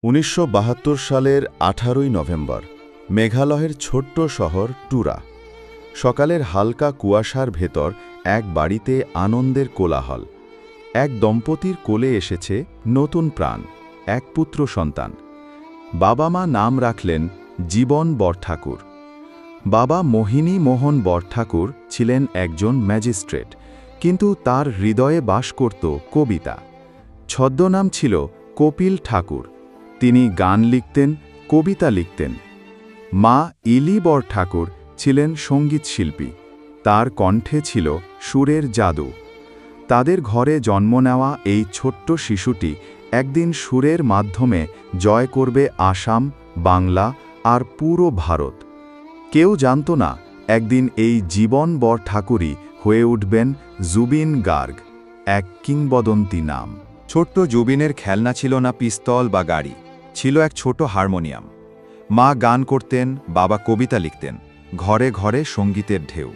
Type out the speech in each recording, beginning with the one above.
১৯৭২ সালের ১৮ই নভেম্বর মেঘালয়ের ছোট্ট শহর টুরা। সকালের হালকা কুয়াশার ভেতর এক বাড়িতে আনন্দের কোলাহল। এক দম্পতির কোলে এসেছে নতুন প্রাণ, এক পুত্র সন্তান। বাবা মা নাম রাখলেন জীবন বরঠাকুর। বাবা মোহিনী মোহন বরঠাকুর ছিলেন একজন ম্যাজিস্ট্রেট, কিন্তু তার হৃদয়ে বাস করত কবিতা। ছদ্মনাম ছিল কপিল ঠাকুর। তিনি গান লিখতেন, কবিতা লিখতেন। মা ইলি বরঠাকুর ছিলেন সঙ্গীতশিল্পী। তার কণ্ঠে ছিল সুরের জাদু। তাদের ঘরে জন্ম নেওয়া এই ছোট্ট শিশুটি একদিন সুরের মাধ্যমে জয় করবে আসাম, বাংলা আর পুরো ভারত। কেউ জানত না একদিন এই জীবন বরঠাকুরই হয়ে উঠবেন জুবিন গার্গ, এক কিংবদন্তি নাম। ছোট্ট জুবিনের খেলনা ছিল না পিস্তল বা গাড়ি, ছিল এক ছোট হারমোনিয়াম। মা গান করতেন, বাবা কবিতা লিখতেন। ঘরে ঘরে সঙ্গীতের ঢেউ।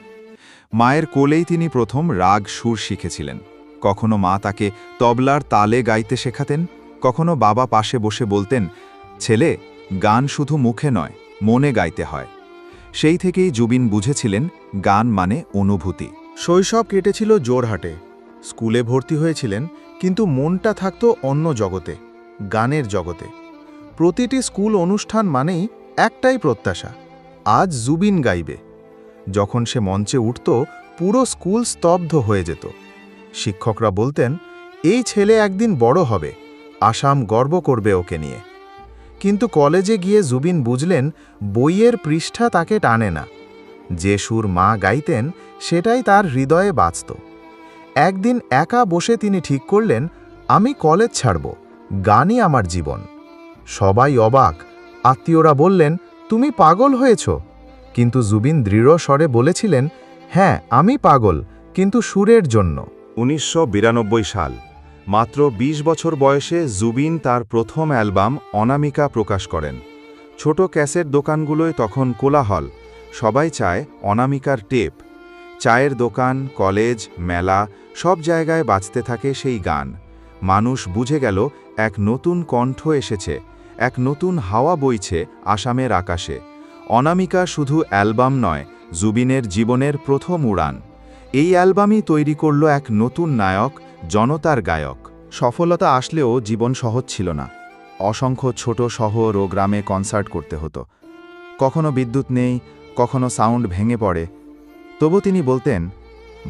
মায়ের কোলেই তিনি প্রথম রাগ সুর শিখেছিলেন। কখনো মা তাকে তবলার তালে গাইতে শেখাতেন, কখনো বাবা পাশে বসে বলতেন, ছেলে, গান শুধু মুখে নয়, মনে গাইতে হয়। সেই থেকেই জুবিন বুঝেছিলেন গান মানে অনুভূতি। শৈশব কেটেছিল জোরহাটে। স্কুলে ভর্তি হয়েছিলেন, কিন্তু মনটা থাকত অন্য জগতে, গানের জগতে। প্রতিটি স্কুল অনুষ্ঠান মানেই একটাই প্রত্যাশা, আজ জুবিন গাইবে। যখন সে মঞ্চে উঠত, পুরো স্কুল স্তব্ধ হয়ে যেত। শিক্ষকরা বলতেন, এই ছেলে একদিন বড় হবে, আসাম গর্ব করবে ওকে নিয়ে। কিন্তু কলেজে গিয়ে জুবিন বুঝলেন বইয়ের পৃষ্ঠা তাকে টানে না। যে সুর মা গাইতেন সেটাই তার হৃদয়ে বাজত। একদিন একা বসে তিনি ঠিক করলেন, আমি কলেজ ছাড়ব, গানই আমার জীবন। সবাই অবাক, আত্মীয়রা বললেন, তুমি পাগল হয়েছ। কিন্তু জুবিন দৃঢ় স্বরে বলেছিলেন, হ্যাঁ, আমি পাগল, কিন্তু সুরের জন্য। ১৯৯২ সাল, মাত্র ২০ বছর বয়সে জুবিন তার প্রথম অ্যালবাম অনামিকা প্রকাশ করেন। ছোট ক্যাসেট দোকানগুলোয় তখন কোলাহল, সবাই চায় অনামিকার টেপ। চায়ের দোকান, কলেজ, মেলা, সব জায়গায় বাজতে থাকে সেই গান। মানুষ বুঝে গেল এক নতুন কণ্ঠ এসেছে, এক নতুন হাওয়া বইছে আসামের আকাশে। অনামিকা শুধু অ্যালবাম নয়, জুবিনের জীবনের প্রথম উড়ান। এই অ্যালবামই তৈরি করল এক নতুন নায়ক, জনতার গায়ক। সফলতা আসলেও জীবন সহজ ছিল না। অসংখ্য ছোট শহর ও গ্রামে কনসার্ট করতে হতো। কখনো বিদ্যুৎ নেই, কখনো সাউন্ড ভেঙে পড়ে। তবু তিনি বলতেন,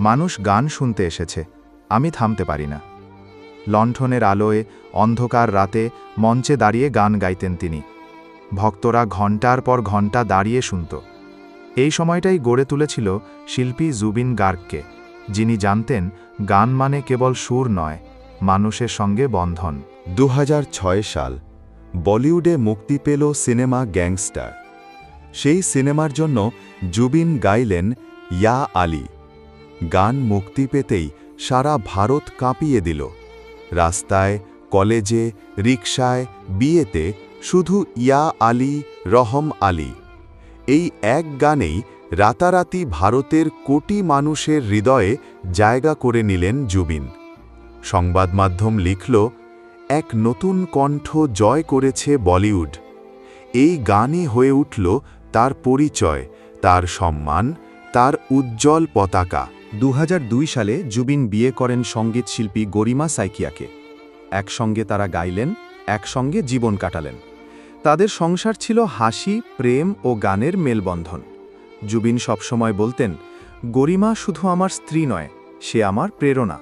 মানুষ গান শুনতে এসেছে, আমি থামতে পারি না। লণ্ঠনের আলোয় অন্ধকার রাতে মঞ্চে দাঁড়িয়ে গান গাইতেন তিনি। ভক্তরা ঘণ্টার পর ঘণ্টা দাঁড়িয়ে শুনত। এই সময়টাই গড়ে তুলেছিল শিল্পী জুবিন গার্গকে, যিনি জানতেন গান মানে কেবল সুর নয়, মানুষের সঙ্গে বন্ধন। ২০০৬ সাল বলিউডে মুক্তি পেল সিনেমা গ্যাংস্টার। সেই সিনেমার জন্য জুবিন গাইলেন ইয়া আলী। গান মুক্তি পেতেই সারা ভারত কাঁপিয়ে দিল। রাস্তায়, কলেজে, রিকশায়, বিয়েতে শুধু ইয়া আলী, রহম আলী। এই এক গানেই রাতারাতি ভারতের কোটি মানুষের হৃদয়ে জায়গা করে নিলেন জুবিন। সংবাদ মাধ্যম লিখল, এক নতুন কণ্ঠ জয় করেছে বলিউড। এই গানই হয়ে উঠল তার পরিচয়, তার সম্মান, তার উজ্জ্বল পতাকা। ২০০২ সালে জুবিন বিয়ে করেন সঙ্গীতশিল্পী গরিমা সাইকিয়াকে। একসঙ্গে তারা গাইলেন, একসঙ্গে জীবন কাটালেন। তাদের সংসার ছিল হাসি, প্রেম ও গানের মেলবন্ধন। জুবিন সবসময় বলতেন, গরিমা শুধু আমার স্ত্রী নয়, সে আমার প্রেরণা।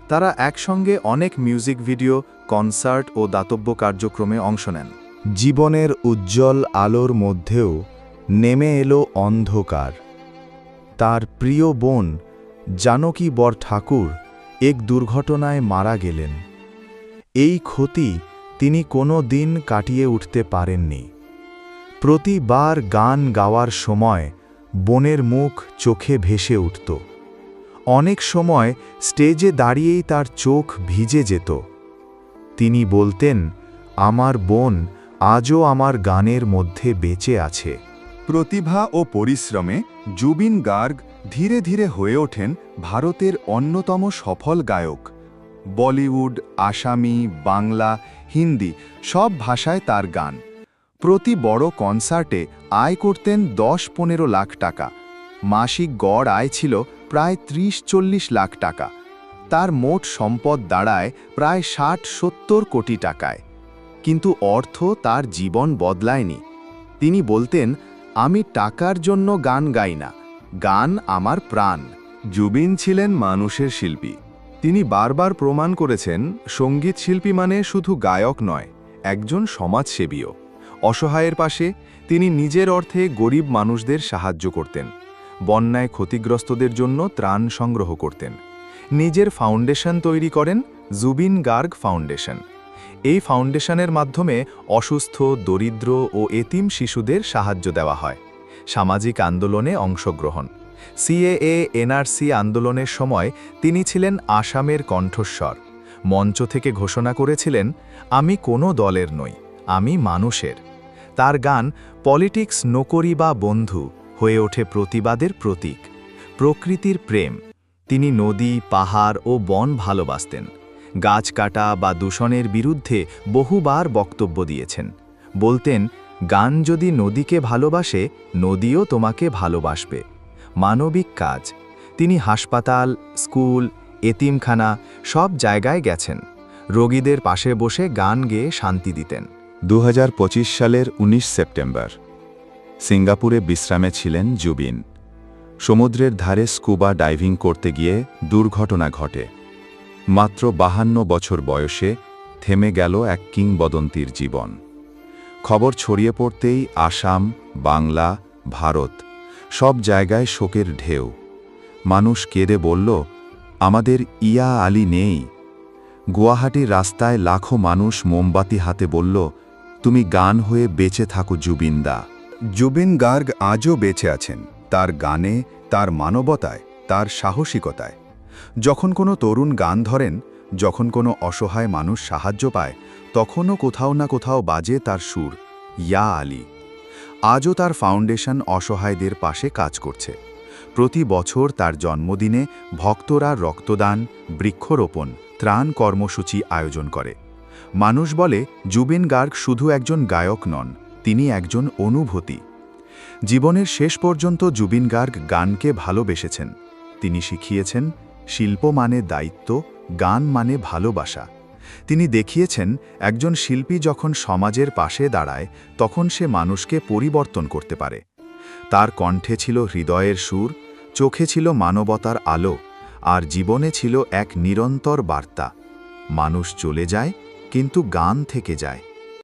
তারা একসঙ্গে অনেক মিউজিক ভিডিও, কনসার্ট ও দাতব্য কার্যক্রমে অংশ নেন। জীবনের উজ্জ্বল আলোর মধ্যেও নেমে এলো অন্ধকার। তার প্রিয় বোন জানকী বরঠাকুর এক দুর্ঘটনায় মারা গেলেন। এই ক্ষতি তিনি কোনো দিন কাটিয়ে উঠতে পারেননি। প্রতিবার গান গাওয়ার সময় বোনের মুখ চোখে ভেসে উঠত। অনেক সময় স্টেজে দাঁড়িয়েই তার চোখ ভিজে যেত। তিনি বলতেন, আমার বোন আজও আমার গানের মধ্যে বেঁচে আছে। প্রতিভা ও পরিশ্রমে জুবিন গার্গ ধীরে ধীরে হয়ে ওঠেন ভারতের অন্যতম সফল গায়ক। বলিউড, আসামি, বাংলা হিন্দি সব ভাষায় তার গান। প্রতি বড় কনসার্টে আয় করতেন 10-15 লাখ টাকা। মাসিক গড় আয় ছিল প্রায় 30-40 লাখ টাকা। তার মোট সম্পদ দাঁড়ায় প্রায় 60-70 কোটি টাকায়। কিন্তু অর্থ তার জীবন বদলায়নি। তিনি বলতেন, আমি টাকার জন্য গান গাই না, গান আমার প্রাণ। জুবিন ছিলেন মানুষের শিল্পী। তিনি বারবার প্রমাণ করেছেন, সঙ্গীত শিল্পী মানে শুধু গায়ক নয়, একজন সমাজসেবীও। অসহায়ের পাশে তিনি নিজের অর্থে গরিব মানুষদের সাহায্য করতেন। বন্যায় ক্ষতিগ্রস্তদের জন্য ত্রাণ সংগ্রহ করতেন। নিজের ফাউন্ডেশন তৈরি করেন, জুবিন গার্গ ফাউন্ডেশন। এই ফাউন্ডেশনের মাধ্যমে অসুস্থ, দরিদ্র ও এতিম শিশুদের সাহায্য দেওয়া হয়। সামাজিক আন্দোলনে অংশগ্রহণ। সিএএ, এনআরসি আন্দোলনের সময় তিনি ছিলেন আসামের কণ্ঠস্বর। মঞ্চ থেকে ঘোষণা করেছিলেন, আমি কোনো দলের নই, আমি মানুষের। তার গান পলিটিক্স নকরি বা বন্ধু হয়ে ওঠে প্রতিবাদের প্রতীক। প্রকৃতির প্রেম। তিনি নদী, পাহাড় ও বন ভালোবাসতেন। গাছ কাটা বা দূষণের বিরুদ্ধে বহুবার বক্তব্য দিয়েছেন। বলতেন, গান যদি নদীকে ভালোবাসে, নদীও তোমাকে ভালোবাসবে। মানবিক কাজ। তিনি হাসপাতাল, স্কুল, এতিমখানা সব জায়গায় গেছেন। রোগীদের পাশে বসে গান গেয়ে শান্তি দিতেন। 2025 সালের 19 সেপ্টেম্বর সিঙ্গাপুরে বিশ্রামে ছিলেন জুবিন। সমুদ্রের ধারে স্কুবা ডাইভিং করতে গিয়ে দুর্ঘটনা ঘটে। মাত্র 52 বছর বয়সে থেমে গেল এক কিংবদন্তির জীবন। খবর ছড়িয়ে পড়তেই আসাম, বাংলা, ভারত সব জায়গায় শোকের ঢেউ। মানুষ কেঁদে বলল, আমাদের ইয়া আলী নেই। গুয়াহাটির রাস্তায় লাখো মানুষ মোমবাতি হাতে বলল, তুমি গান হয়ে বেঁচে থাকো জুবিনদা। জুবিন গার্গ আজও বেঁচে আছেন, তার গানে, তার মানবতায়, তার সাহসিকতায়। যখন কোনো তরুণ গান ধরেন, যখন কোনো অসহায় মানুষ সাহায্য পায়, তখনও কোথাও না কোথাও বাজে তার সুর, ইয়া আলী। আজও তার ফাউন্ডেশন অসহায়দের পাশে কাজ করছে। প্রতি বছর তার জন্মদিনে ভক্তরা রক্তদান, বৃক্ষরোপণ, ত্রাণ কর্মসূচি আয়োজন করে। মানুষ বলে, জুবিন গার্গ শুধু একজন গায়ক নন, তিনি একজন অনুভূতি। জীবনের শেষ পর্যন্ত জুবিন গার্গ গানকে ভালোবেসেছেন। তিনি শিখিয়েছেন, শিল্প মানে দায়িত্ব, গান মানে ভালোবাসা। তিনি দেখিয়েছেন, একজন শিল্পী যখন সমাজের পাশে দাঁড়ায়, তখন সে মানুষকে পরিবর্তন করতে পারে। তার কণ্ঠে ছিল হৃদয়ের সুর, চোখে ছিল মানবতার আলো, আর জীবনে ছিল এক নিরন্তর বার্তা। মানুষ চলে যায়, কিন্তু গান থেকে যায়।